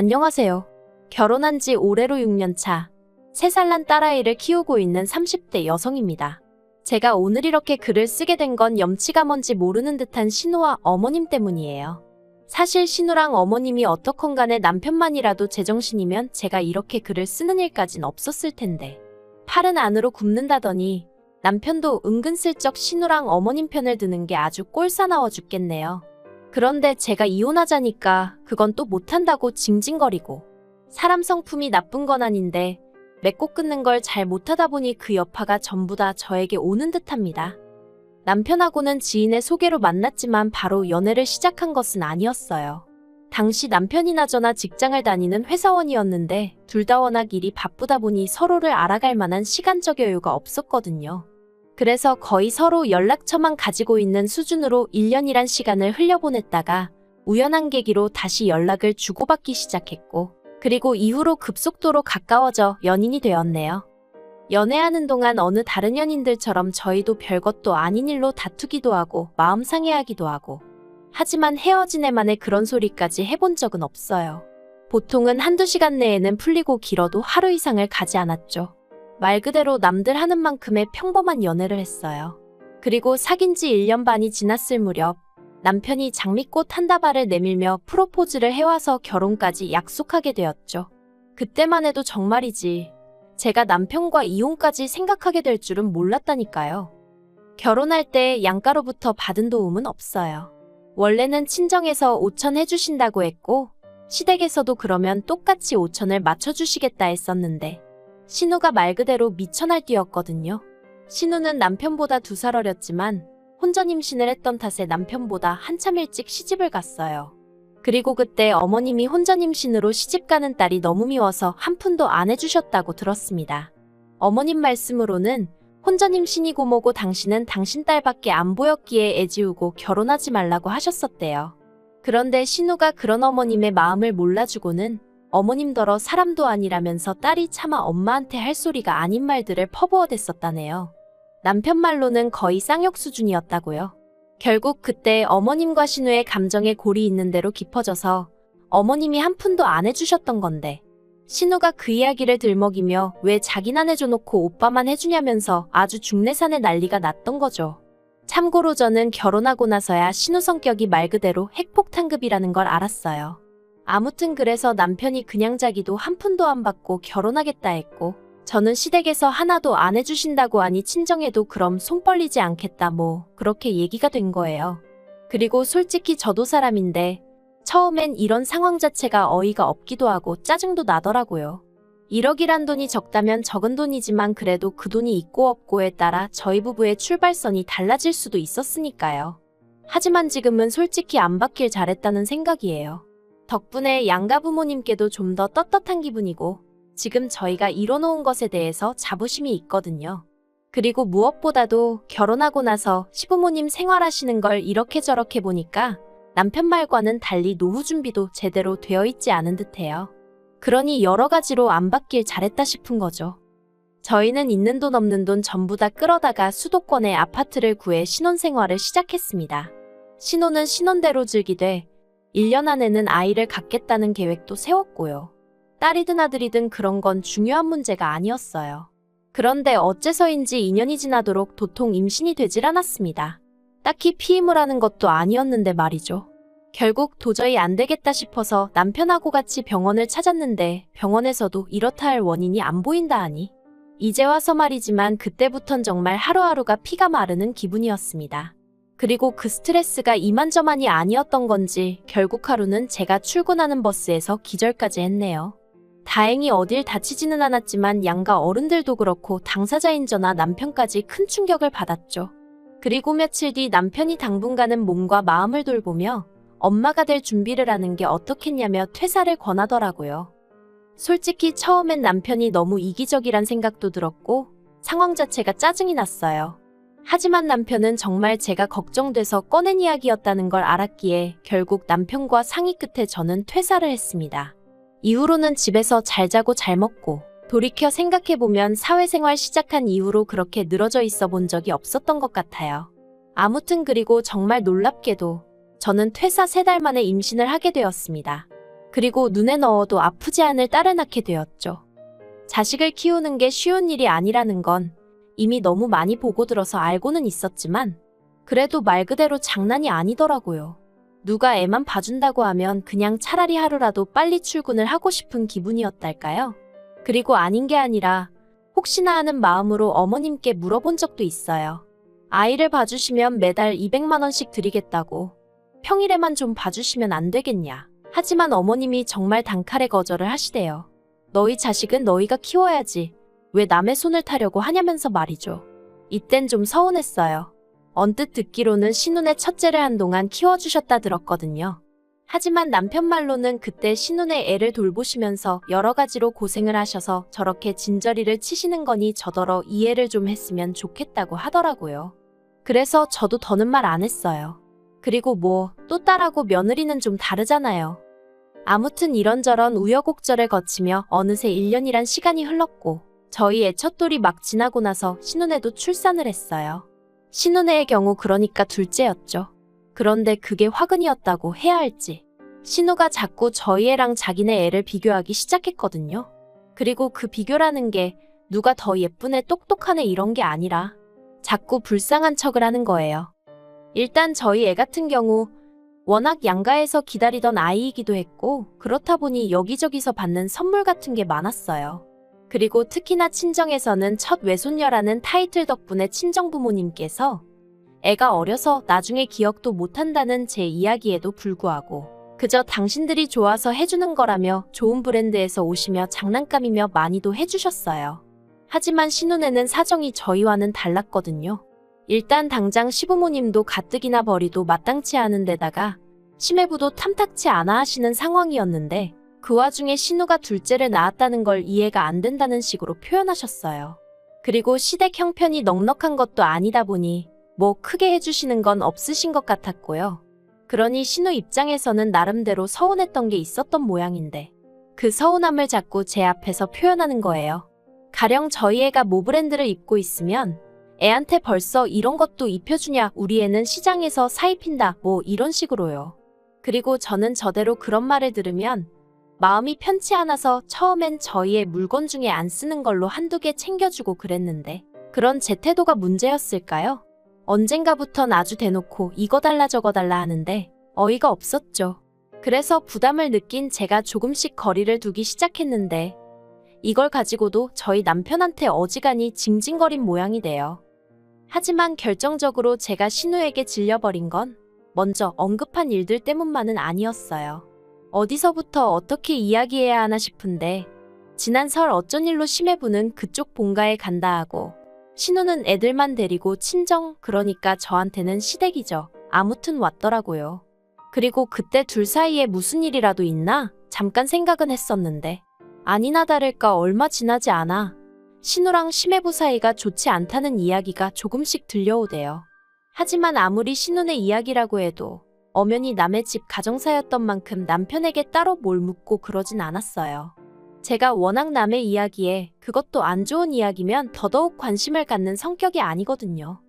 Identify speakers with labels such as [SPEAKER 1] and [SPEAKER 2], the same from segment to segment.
[SPEAKER 1] 안녕하세요. 결혼한 지 올해로 6년 차, 3살 난 딸아이를 키우고 있는 30대 여성입니다. 제가 오늘 이렇게 글을 쓰게 된 건 염치가 뭔지 모르는 듯한 신우와 어머님 때문이에요. 사실 신우랑 어머님이 어떻건 간에 남편만이라도 제정신이면 제가 이렇게 글을 쓰는 일까진 없었을 텐데. 팔은 안으로 굽는다더니 남편도 은근슬쩍 신우랑 어머님 편을 드는 게 아주 꼴사나워 죽겠네요. 그런데 제가 이혼하자니까 그건 또 못한다고 징징거리고, 사람 성품이 나쁜 건 아닌데 맺고 끊는 걸 잘 못하다 보니 그 여파가 전부 다 저에게 오는 듯합니다. 남편하고는 지인의 소개로 만났지만 바로 연애를 시작한 것은 아니었어요. 당시 남편이나 저나 직장을 다니는 회사원이었는데 둘 다 워낙 일이 바쁘다 보니 서로를 알아갈 만한 시간적 여유가 없었거든요. 그래서 거의 서로 연락처만 가지고 있는 수준으로 1년이란 시간을 흘려보냈다가 우연한 계기로 다시 연락을 주고받기 시작했고, 그리고 이후로 급속도로 가까워져 연인이 되었네요. 연애하는 동안 어느 다른 연인들처럼 저희도 별것도 아닌 일로 다투기도 하고 마음 상해하기도 하고, 하지만 헤어진 애만의 그런 소리까지 해본 적은 없어요. 보통은 한두 시간 내에는 풀리고 길어도 하루 이상을 가지 않았죠. 말 그대로 남들 하는 만큼의 평범한 연애를 했어요. 그리고 사귄 지 1년 반이 지났을 무렵 남편이 장미꽃 한 다발을 내밀며 프로포즈를 해와서 결혼까지 약속하게 되었죠. 그때만 해도 정말이지 제가 남편과 이혼까지 생각하게 될 줄은 몰랐다니까요. 결혼할 때 양가로부터 받은 도움은 없어요. 원래는 친정에서 5천 해주신다고 했고 시댁에서도 그러면 똑같이 5천을 맞춰주시겠다 했었는데, 신우가 말 그대로 미쳐날뛰었거든요. 신우는 남편보다 2살 어렸지만 혼전 임신을 했던 탓에 남편보다 한참 일찍 시집을 갔어요. 그리고 그때 어머님이 혼전 임신으로 시집 가는 딸이 너무 미워서 한 푼도 안 해주셨다고 들었습니다. 어머님 말씀으로는 혼전 임신이고 뭐고 당신은 당신 딸밖에 안 보였기에 애지우고 결혼하지 말라고 하셨었대요. 그런데 신우가 그런 어머님의 마음을 몰라주고는 어머님더러 사람도 아니라면서 딸이 차마 엄마한테 할 소리가 아닌 말들을 퍼부어댔었다네요. 남편 말로는 거의 쌍욕 수준이었다고요. 결국 그때 어머님과 신우의 감정에 골이 있는 대로 깊어져서 어머님이 한 푼도 안 해주셨던 건데, 신우가 그 이야기를 들먹이며 왜 자긴 안 해줘놓고 오빠만 해주냐면서 아주 중내산에 난리가 났던 거죠. 참고로 저는 결혼하고 나서야 신우 성격이 말 그대로 핵폭탄급이라는 걸 알았어요. 아무튼 그래서 남편이 그냥 자기도 한 푼도 안 받고 결혼하겠다 했고, 저는 시댁에서 하나도 안 해주신다고 하니 친정에도 그럼 손 벌리지 않겠다 뭐 그렇게 얘기가 된 거예요. 그리고 솔직히 저도 사람인데 처음엔 이런 상황 자체가 어이가 없기도 하고 짜증도 나더라고요. 1억이란 돈이 적다면 적은 돈이지만 그래도 그 돈이 있고 없고에 따라 저희 부부의 출발선이 달라질 수도 있었으니까요. 하지만 지금은 솔직히 안 받길 잘했다는 생각이에요. 덕분에 양가 부모님께도 좀 더 떳떳한 기분이고 지금 저희가 이뤄놓은 것에 대해서 자부심이 있거든요. 그리고 무엇보다도 결혼하고 나서 시부모님 생활하시는 걸 이렇게 저렇게 보니까 남편 말과는 달리 노후 준비도 제대로 되어 있지 않은 듯해요. 그러니 여러 가지로 안 받길 잘했다 싶은 거죠. 저희는 있는 돈 없는 돈 전부 다 끌어다가 수도권에 아파트를 구해 신혼생활을 시작했습니다. 신혼은 신혼대로 즐기되 1년 안에는 아이를 갖겠다는 계획도 세웠고요. 딸이든 아들이든 그런 건 중요한 문제가 아니었어요. 그런데 어째서인지 2년이 지나도록 도통 임신이 되질 않았습니다. 딱히 피임을 하는 것도 아니었는데 말이죠. 결국 도저히 안 되겠다 싶어서 남편하고 같이 병원을 찾았는데 병원에서도 이렇다 할 원인이 안 보인다 하니 이제 와서 말이지만 그때부턴 정말 하루하루가 피가 마르는 기분이었습니다. 그리고 그 스트레스가 이만저만이 아니었던 건지 결국 하루는 제가 출근하는 버스에서 기절까지 했네요. 다행히 어딜 다치지는 않았지만 양가 어른들도 그렇고 당사자인 저나 남편까지 큰 충격을 받았죠. 그리고 며칠 뒤 남편이 당분간은 몸과 마음을 돌보며 엄마가 될 준비를 하는 게 어떻겠냐며 퇴사를 권하더라고요. 솔직히 처음엔 남편이 너무 이기적이란 생각도 들었고 상황 자체가 짜증이 났어요. 하지만 남편은 정말 제가 걱정돼서 꺼낸 이야기였다는 걸 알았기에 결국 남편과 상의 끝에 저는 퇴사를 했습니다. 이후로는 집에서 잘 자고 잘 먹고 돌이켜 생각해보면 사회생활 시작한 이후로 그렇게 늘어져 있어 본 적이 없었던 것 같아요. 아무튼 그리고 정말 놀랍게도 저는 퇴사 3달 만에 임신을 하게 되었습니다. 그리고 눈에 넣어도 아프지 않을 딸을 낳게 되었죠. 자식을 키우는 게 쉬운 일이 아니라는 건 이미 너무 많이 보고 들어서 알고는 있었지만 그래도 말 그대로 장난이 아니더라고요. 누가 애만 봐준다고 하면 그냥 차라리 하루라도 빨리 출근을 하고 싶은 기분이었달까요? 그리고 아닌 게 아니라 혹시나 하는 마음으로 어머님께 물어본 적도 있어요. 아이를 봐주시면 매달 200만 원씩 드리겠다고. 평일에만 좀 봐주시면 안 되겠냐. 하지만 어머님이 정말 단칼에 거절을 하시대요. 너희 자식은 너희가 키워야지. 왜 남의 손을 타려고 하냐면서 말이죠. 이땐 좀 서운했어요. 언뜻 듣기로는 신혼의 첫째를 한동안 키워주셨다 들었거든요. 하지만 남편 말로는 그때 신혼의 애를 돌보시면서 여러 가지로 고생을 하셔서 저렇게 진저리를 치시는 거니 저더러 이해를 좀 했으면 좋겠다고 하더라고요. 그래서 저도 더는 말 안 했어요. 그리고 뭐 또 딸하고 며느리는 좀 다르잖아요. 아무튼 이런저런 우여곡절을 거치며 어느새 1년이란 시간이 흘렀고 저희 애 첫돌이 막 지나고 나서 신혼에도 출산을 했어요. 신혼애의 경우 그러니까 둘째였죠. 그런데 그게 화근이었다고 해야 할지. 신우가 자꾸 저희 애랑 자기네 애를 비교하기 시작했거든요. 그리고 그 비교라는 게 누가 더 예쁜 애 똑똑한 애 이런 게 아니라 자꾸 불쌍한 척을 하는 거예요. 일단 저희 애 같은 경우 워낙 양가에서 기다리던 아이이기도 했고 그렇다 보니 여기저기서 받는 선물 같은 게 많았어요. 그리고 특히나 친정에서는 첫 외손녀라는 타이틀 덕분에 친정부모님께서 애가 어려서 나중에 기억도 못한다는 제 이야기에도 불구하고 그저 당신들이 좋아서 해주는 거라며 좋은 브랜드에서 오시며 장난감이며 많이도 해주셨어요. 하지만 신혼에는 사정이 저희와는 달랐거든요. 일단 당장 시부모님도 가뜩이나 벌이도 마땅치 않은 데다가 시매부도 탐탁치 않아 하시는 상황이었는데 그 와중에 신우가 둘째를 낳았다는 걸 이해가 안 된다는 식으로 표현하셨어요. 그리고 시댁 형편이 넉넉한 것도 아니다 보니 뭐 크게 해주시는 건 없으신 것 같았고요. 그러니 신우 입장에서는 나름대로 서운했던 게 있었던 모양인데 그 서운함을 자꾸 제 앞에서 표현하는 거예요. 가령 저희 애가 모 브랜드를 입고 있으면 애한테 벌써 이런 것도 입혀주냐, 우리 애는 시장에서 사 입힌다, 뭐 이런 식으로요. 그리고 저는 저대로 그런 말을 들으면 마음이 편치 않아서 처음엔 저희의 물건 중에 안 쓰는 걸로 한두 개 챙겨주고 그랬는데 그런 제 태도가 문제였을까요? 언젠가부턴 아주 대놓고 이거 달라 저거 달라 하는데 어이가 없었죠. 그래서 부담을 느낀 제가 조금씩 거리를 두기 시작했는데 이걸 가지고도 저희 남편한테 어지간히 징징거린 모양이 돼요. 하지만 결정적으로 제가 신우에게 질려버린 건 먼저 언급한 일들 때문만은 아니었어요. 어디서부터 어떻게 이야기해야 하나 싶은데 지난 설 어쩐 일로 시매부는 그쪽 본가에 간다 하고 신우는 애들만 데리고 친정, 그러니까 저한테는 시댁이죠. 아무튼 왔더라고요. 그리고 그때 둘 사이에 무슨 일이라도 있나? 잠깐 생각은 했었는데 아니나 다를까 얼마 지나지 않아 신우랑 시매부 사이가 좋지 않다는 이야기가 조금씩 들려오대요. 하지만 아무리 신우네 이야기라고 해도 엄연히 남의 집 가정사였던 만큼 남편에게 따로 뭘 묻고 그러진 않았어요. 제가 워낙 남의 이야기에 그것도 안 좋은 이야기면 더더욱 관심을 갖는 성격이 아니거든요.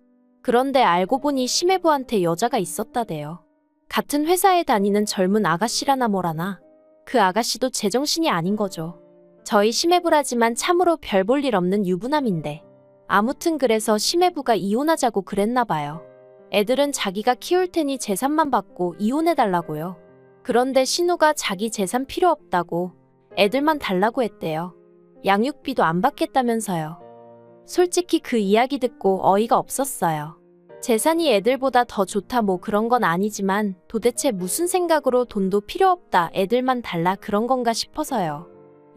[SPEAKER 1] 그런데 알고 보니 시매부한테 여자가 있었다대요. 같은 회사에 다니는 젊은 아가씨라나 뭐라나. 그 아가씨도 제정신이 아닌 거죠. 저희 시매부라지만 참으로 별 볼 일 없는 유부남인데. 아무튼 그래서 시매부가 이혼하자고 그랬나 봐요. 애들은 자기가 키울 테니 재산만 받고 이혼해달라고요. 그런데 신우가 자기 재산 필요 없다고 애들만 달라고 했대요. 양육비도 안 받겠다면서요. 솔직히 그 이야기 듣고 어이가 없었어요. 재산이 애들보다 더 좋다 뭐 그런 건 아니지만 도대체 무슨 생각으로 돈도 필요 없다, 애들만 달라 그런 건가 싶어서요.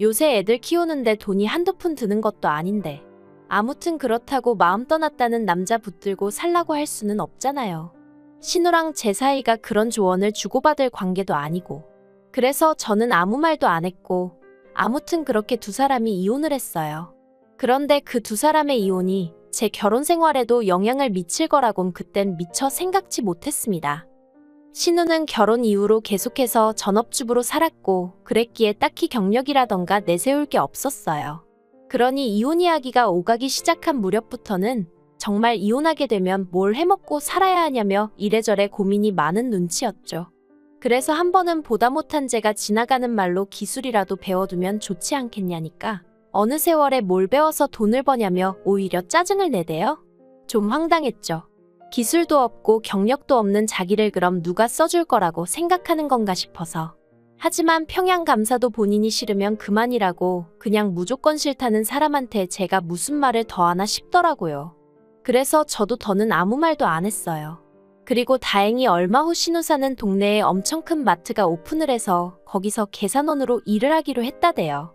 [SPEAKER 1] 요새 애들 키우는데 돈이 한두 푼 드는 것도 아닌데. 아무튼 그렇다고 마음 떠났다는 남자 붙들고 살라고 할 수는 없잖아요. 신우랑 제 사이가 그런 조언을 주고받을 관계도 아니고. 그래서 저는 아무 말도 안 했고 아무튼 그렇게 두 사람이 이혼을 했어요. 그런데 그 두 사람의 이혼이 제 결혼 생활에도 영향을 미칠 거라곤 그땐 미처 생각지 못했습니다. 신우는 결혼 이후로 계속해서 전업주부로 살았고 그랬기에 딱히 경력이라던가 내세울 게 없었어요. 그러니 이혼 이야기가 오가기 시작한 무렵부터는 정말 이혼하게 되면 뭘 해먹고 살아야 하냐며 이래저래 고민이 많은 눈치였죠. 그래서 한 번은 보다 못한 제가 지나가는 말로 기술이라도 배워두면 좋지 않겠냐니까 어느 세월에 뭘 배워서 돈을 버냐며 오히려 짜증을 내대요. 좀 황당했죠. 기술도 없고 경력도 없는 자기를 그럼 누가 써줄 거라고 생각하는 건가 싶어서. 하지만 평양감사도 본인이 싫으면 그만이라고 그냥 무조건 싫다는 사람한테 제가 무슨 말을 더 하나 싶더라고요. 그래서 저도 더는 아무 말도 안 했어요. 그리고 다행히 얼마 후 신우 사는 동네에 엄청 큰 마트가 오픈을 해서 거기서 계산원으로 일을 하기로 했다대요.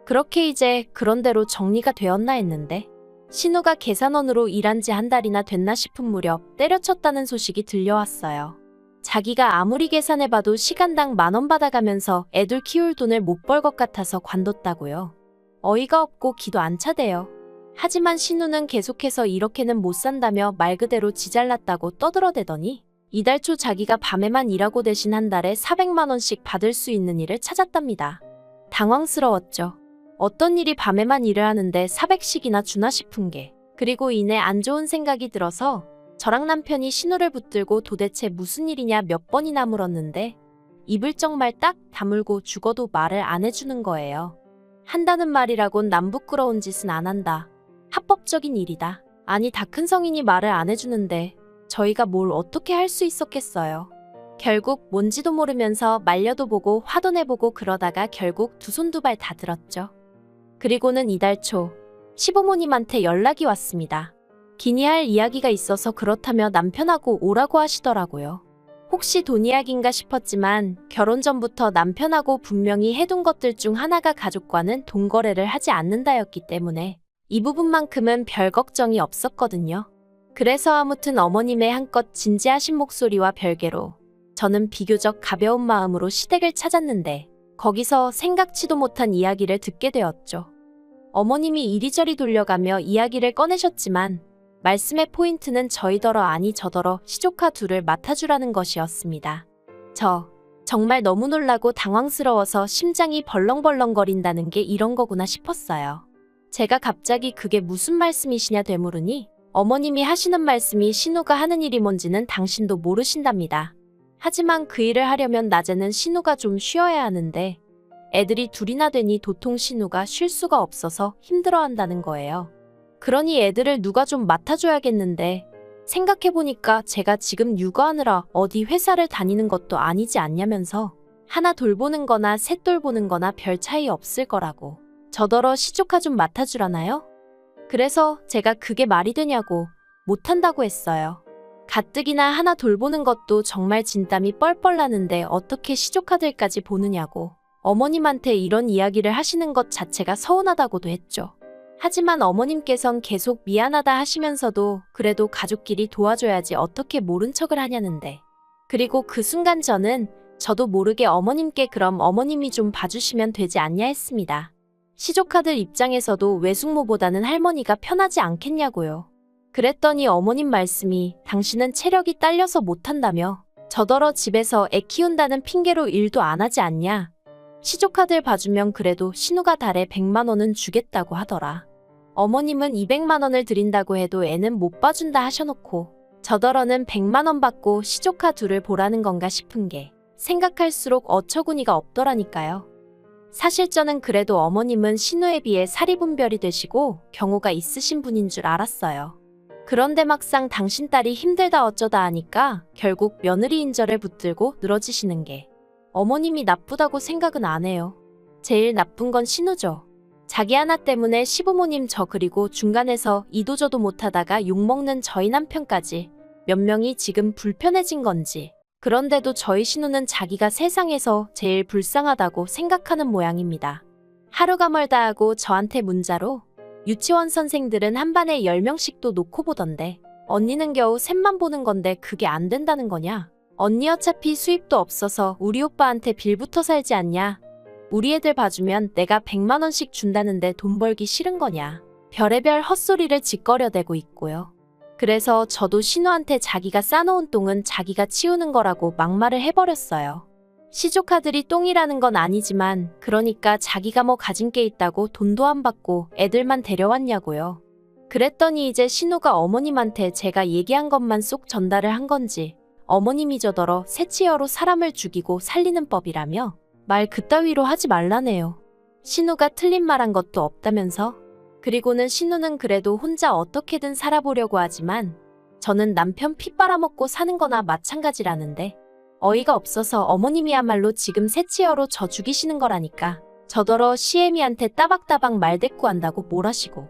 [SPEAKER 1] 그렇게 이제 그런대로 정리가 되었나 했는데 신우가 계산원으로 일한 지 한 달이나 됐나 싶은 무렵 때려쳤다는 소식이 들려왔어요. 자기가 아무리 계산해봐도 시간당 10,000원 받아가면서 애들 키울 돈을 못 벌 것 같아서 관뒀다고요. 어이가 없고 기도 안 차대요. 하지만 신우는 계속해서 이렇게는 못 산다며 말 그대로 지 잘났다고 떠들어대더니 이달 초 자기가 밤에만 일하고 대신 한 달에 400만 원씩 받을 수 있는 일을 찾았답니다. 당황스러웠죠. 어떤 일이 밤에만 일을 하는데 400씩이나 주나 싶은 게. 그리고 이내 안 좋은 생각이 들어서 저랑 남편이 신우를 붙들고 도대체 무슨 일이냐 몇 번이나 물었는데 입을 정말 딱 다물고 죽어도 말을 안 해주는 거예요. 한다는 말이라곤 남 부끄러운 짓은 안 한다. 합법적인 일이다. 아니 다 큰 성인이 말을 안 해주는데 저희가 뭘 어떻게 할 수 있었겠어요. 결국 뭔지도 모르면서 말려도 보고 화도 내보고 그러다가 결국 두 손 두 발 다 들었죠. 그리고는 이달 초 시부모님한테 연락이 왔습니다. 기니할 이야기가 있어서 그렇다며 남편하고 오라고 하시더라고요. 혹시 돈 이야기인가 싶었지만 결혼 전부터 남편하고 분명히 해둔 것들 중 하나가 가족과는 돈 거래를 하지 않는다였기 때문에 이 부분만큼은 별 걱정이 없었거든요. 그래서 아무튼 어머님의 한껏 진지하신 목소리와 별개로 저는 비교적 가벼운 마음으로 시댁을 찾았는데 거기서 생각지도 못한 이야기를 듣게 되었죠. 어머님이 이리저리 돌려가며 이야기를 꺼내셨지만 말씀의 포인트는 저희더러 아니 저더러 시조카 둘을 맡아주라는 것이었습니다. 정말 너무 놀라고 당황스러워서 심장이 벌렁벌렁거린다는 게 이런 거구나 싶었어요. 제가 갑자기 그게 무슨 말씀이시냐 되물으니 어머님이 하시는 말씀이 신우가 하는 일이 뭔지는 당신도 모르신답니다. 하지만 그 일을 하려면 낮에는 신우가 좀 쉬어야 하는데 애들이 둘이나 되니 도통 신우가 쉴 수가 없어서 힘들어한다는 거예요. 그러니 애들을 누가 좀 맡아줘야겠는데 생각해보니까 제가 지금 육아하느라 어디 회사를 다니는 것도 아니지 않냐면서 하나 돌보는 거나 셋 돌보는 거나 별 차이 없을 거라고 저더러 시조카 좀 맡아주라나요? 그래서 제가 그게 말이 되냐고 못한다고 했어요. 가뜩이나 하나 돌보는 것도 정말 진땀이 뻘뻘 나는데 어떻게 시조카들까지 보느냐고 어머님한테 이런 이야기를 하시는 것 자체가 서운하다고도 했죠. 하지만 어머님께선 계속 미안하다 하시면서도 그래도 가족끼리 도와줘야지 어떻게 모른 척을 하냐는데. 그리고 그 순간 저도 모르게 어머님께 그럼 어머님이 좀 봐주시면 되지 않냐 했습니다. 시조카들 입장에서도 외숙모보다는 할머니가 편하지 않겠냐고요. 그랬더니 어머님 말씀이 당신은 체력이 딸려서 못한다며 저더러 집에서 애 키운다는 핑계로 일도 안 하지 않냐. 시조카들 봐주면 그래도 신우가 달에 100만 원은 주겠다고 하더라. 어머님은 200만 원을 드린다고 해도 애는 못 봐준다 하셔놓고 저더러는 100만 원 받고 시조카 둘을 보라는 건가 싶은 게 생각할수록 어처구니가 없더라니까요. 사실 저는 그래도 어머님은 신우에 비해 사리분별이 되시고 경우가 있으신 분인 줄 알았어요. 그런데 막상 당신 딸이 힘들다 어쩌다 하니까 결국 며느리 인절을 붙들고 늘어지시는 게 어머님이 나쁘다고 생각은 안 해요. 제일 나쁜 건 신우죠. 자기 하나 때문에 시부모님 저 그리고 중간에서 이도저도 못하다가 욕먹는 저희 남편까지 몇 명이 지금 불편해진 건지. 그런데도 저희 신우는 자기가 세상에서 제일 불쌍하다고 생각하는 모양입니다. 하루가 멀다 하고 저한테 문자로 유치원 선생들은 한 반에 10명씩도 놓고 보던데 언니는 겨우 셋만 보는 건데 그게 안 된다는 거냐? 언니 어차피 수입도 없어서 우리 오빠한테 빌부터 살지 않냐? 우리 애들 봐주면 내가 100만 원씩 준다는데 돈 벌기 싫은 거냐? 별의별 헛소리를 짓거려대고 있고요. 그래서 저도 신우한테 자기가 싸놓은 똥은 자기가 치우는 거라고 막말을 해버렸어요. 시조카들이 똥이라는 건 아니지만 그러니까 자기가 뭐 가진 게 있다고 돈도 안 받고 애들만 데려왔냐고요. 그랬더니 이제 신우가 어머님한테 제가 얘기한 것만 쏙 전달을 한 건지 어머님이 저더러 새치여로 사람을 죽이고 살리는 법이라며 말 그따위로 하지 말라네요. 신우가 틀린 말 한 것도 없다면서? 그리고는 신우는 그래도 혼자 어떻게든 살아보려고 하지만 저는 남편 피 빨아먹고 사는 거나 마찬가지라는데 어이가 없어서 어머님이야말로 지금 새치여로 저 죽이시는 거라니까. 저더러 시애미한테 따박따박 말대꾸한다고 뭘 하시고.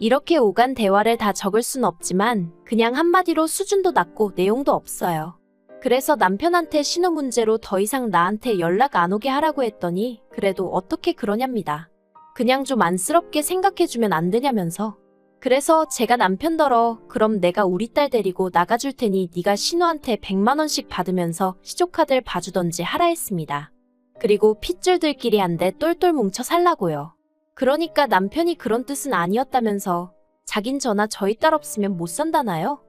[SPEAKER 1] 이렇게 오간 대화를 다 적을 순 없지만 그냥 한마디로 수준도 낮고 내용도 없어요. 그래서 남편한테 신우 문제로 더 이상 나한테 연락 안 오게 하라고 했더니 그래도 어떻게 그러냐입니다. 그냥 좀 안쓰럽게 생각해주면 안 되냐면서. 그래서 제가 남편더러 그럼 내가 우리 딸 데리고 나가줄 테니 네가 신우한테 100만 원씩 받으면서 시조카들 봐주던지 하라 했습니다. 그리고 핏줄들끼리 한데 똘똘 뭉쳐 살라고요. 그러니까 남편이 그런 뜻은 아니었다면서 자긴 저나 저희 딸 없으면 못 산다나요?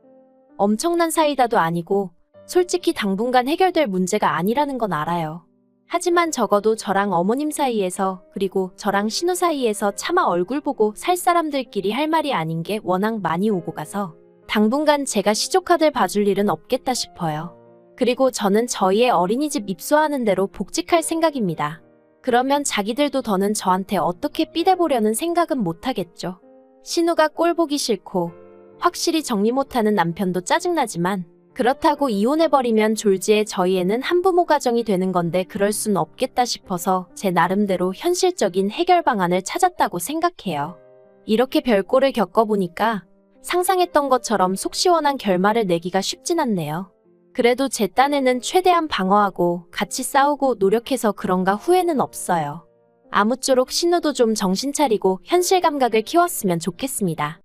[SPEAKER 1] 엄청난 사이다도 아니고 솔직히 당분간 해결될 문제가 아니라는 건 알아요. 하지만 적어도 저랑 어머님 사이에서 그리고 저랑 신우 사이에서 차마 얼굴 보고 살 사람들끼리 할 말이 아닌 게 워낙 많이 오고 가서 당분간 제가 시조카들 봐줄 일은 없겠다 싶어요. 그리고 저는 저희의 어린이집 입소하는 대로 복직할 생각입니다. 그러면 자기들도 더는 저한테 어떻게 삐대보려는 생각은 못하겠죠. 신우가 꼴 보기 싫고 확실히 정리 못하는 남편도 짜증나지만 그렇다고 이혼해버리면 졸지에 저희 애는 한부모 가정이 되는 건데 그럴 순 없겠다 싶어서 제 나름대로 현실적인 해결 방안을 찾았다고 생각해요. 이렇게 별꼴을 겪어보니까 상상했던 것처럼 속 시원한 결말을 내기가 쉽진 않네요. 그래도 제 딴에는 최대한 방어하고 같이 싸우고 노력해서 그런가 후회는 없어요. 아무쪼록 신우도 좀 정신 차리고 현실 감각을 키웠으면 좋겠습니다.